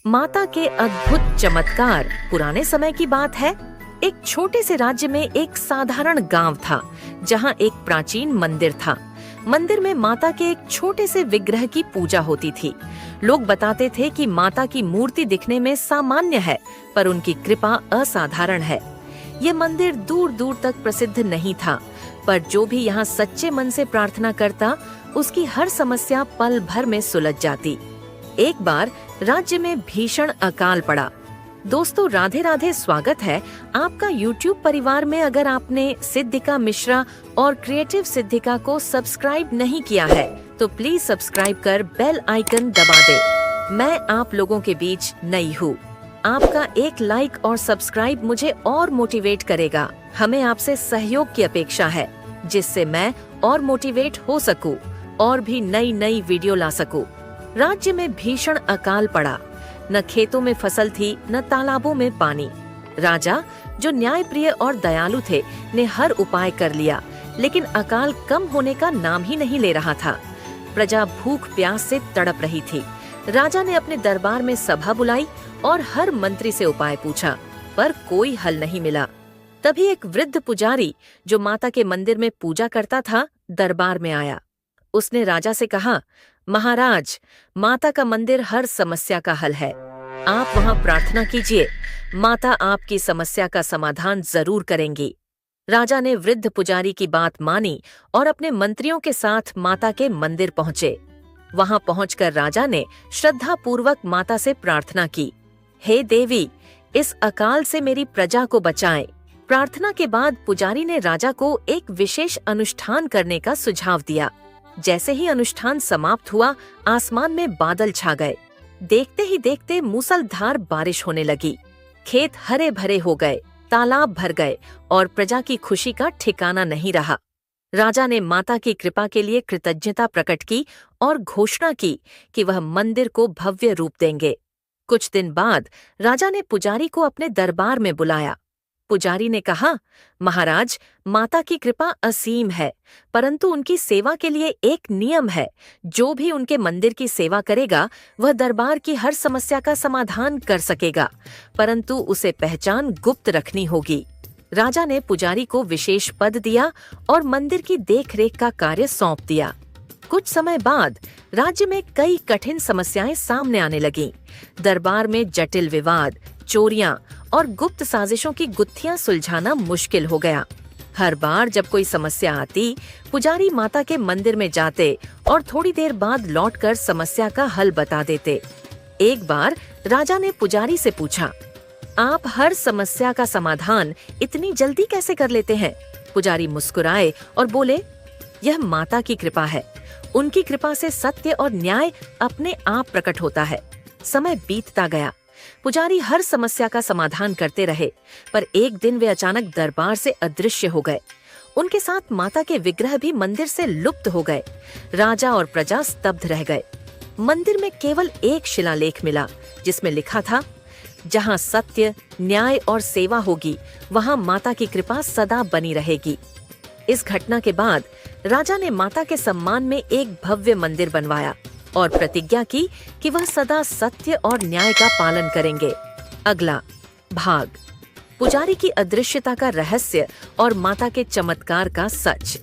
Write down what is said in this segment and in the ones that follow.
माता के अद्भुत चमत्कार। पुराने समय की बात है। एक छोटे से राज्य में एक साधारण गांव था, जहां एक प्राचीन मंदिर था। मंदिर में माता के एक छोटे से विग्रह की पूजा होती थी। लोग बताते थे कि माता की मूर्ति दिखने में सामान्य है, पर उनकी कृपा असाधारण है। ये मंदिर दूर दूर तक प्रसिद्ध नहीं था, पर जो भी यहाँ सच्चे मन से प्रार्थना करता, उसकी हर समस्या पल भर में सुलझ जाती। एक बार राज्य में भीषण अकाल पड़ा। दोस्तों, राधे राधे। स्वागत है आपका YouTube परिवार में। अगर आपने सिद्धिका मिश्रा और क्रिएटिव सिद्धिका को सब्सक्राइब नहीं किया है, तो प्लीज सब्सक्राइब कर बेल आइकन दबा दे। मैं आप लोगों के बीच नई हूँ। आपका एक लाइक और सब्सक्राइब मुझे और मोटिवेट करेगा। हमें आपसे सहयोग की अपेक्षा है, जिससे मैं और मोटिवेट हो सकूं और भी नई नई वीडियो ला सकूं। राज्य में भीषण अकाल पड़ा। न खेतों में फसल थी, न तालाबों में पानी। राजा, जो न्यायप्रिय और दयालु थे, ने हर उपाय कर लिया, लेकिन अकाल कम होने का नाम ही नहीं ले रहा था। प्रजा भूख प्यास से तड़प रही थी। राजा ने अपने दरबार में सभा बुलाई और हर मंत्री से उपाय पूछा, पर कोई हल नहीं मिला। तभी एक वृद्ध पुजारी, जो माता के मंदिर में पूजा करता था, दरबार में आया। उसने राजा से कहा, महाराज, माता का मंदिर हर समस्या का हल है। आप वहां प्रार्थना कीजिए, माता आपकी समस्या का समाधान जरूर करेंगी। राजा ने वृद्ध पुजारी की बात मानी और अपने मंत्रियों के साथ माता के मंदिर पहुंचे। वहां पहुंचकर राजा ने श्रद्धा पूर्वक माता से प्रार्थना की, हे देवी, इस अकाल से मेरी प्रजा को बचाएं। प्रार्थना के बाद पुजारी ने राजा को एक विशेष अनुष्ठान करने का सुझाव दिया। जैसे ही अनुष्ठान समाप्त हुआ, आसमान में बादल छा गए। देखते ही देखते मूसलधार बारिश होने लगी। खेत हरे भरे हो गए, तालाब भर गए और प्रजा की खुशी का ठिकाना नहीं रहा। राजा ने माता की कृपा के लिए कृतज्ञता प्रकट की और घोषणा की कि वह मंदिर को भव्य रूप देंगे। कुछ दिन बाद राजा ने पुजारी को अपने दरबार में बुलाया। पुजारी ने कहा, महाराज, माता की कृपा असीम है, परंतु उनकी सेवा के लिए एक नियम है। जो भी उनके मंदिर की सेवा करेगा, वह दरबार की हर समस्या का समाधान कर सकेगा, परंतु उसे पहचान गुप्त रखनी होगी। राजा ने पुजारी को विशेष पद दिया और मंदिर की देखरेख का कार्य सौंप दिया। कुछ समय बाद राज्य में कई कठिन समस्याएं सामने आने लगीं। दरबार में जटिल विवाद, चोरियां और गुप्त साजिशों की गुत्थियां सुलझाना मुश्किल हो गया। हर बार जब कोई समस्या आती, पुजारी माता के मंदिर में जाते और थोड़ी देर बाद लौटकर समस्या का हल बता देते। एक बार राजा ने पुजारी से पूछा, आप हर समस्या का समाधान इतनी जल्दी कैसे कर लेते हैं? पुजारी मुस्कुराए और बोले, यह माता की कृपा है। उनकी कृपा से सत्य और न्याय अपने आप प्रकट होता है। समय बीतता गया। पुजारी हर समस्या का समाधान करते रहे, पर एक दिन वे अचानक दरबार से अदृश्य हो गए। उनके साथ माता के विग्रह भी मंदिर से लुप्त हो गए। राजा और प्रजा स्तब्ध रह गए। मंदिर में केवल एक शिलालेख मिला, जिसमें लिखा था, जहां सत्य, न्याय और सेवा होगी, वहां माता की कृपा सदा बनी रहेगी। इस घटना के बाद राजा ने माता के सम्मान में एक भव्य मंदिर बनवाया और प्रतिज्ञा की कि वह सदा सत्य और न्याय का पालन करेंगे। अगला भाग, पुजारी की अदृश्यता का रहस्य और माता के चमत्कार का सच।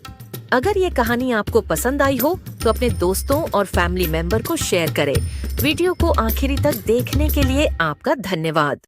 अगर ये कहानी आपको पसंद आई हो, तो अपने दोस्तों और फैमिली मेंबर को शेयर करें। वीडियो को आखिरी तक देखने के लिए आपका धन्यवाद।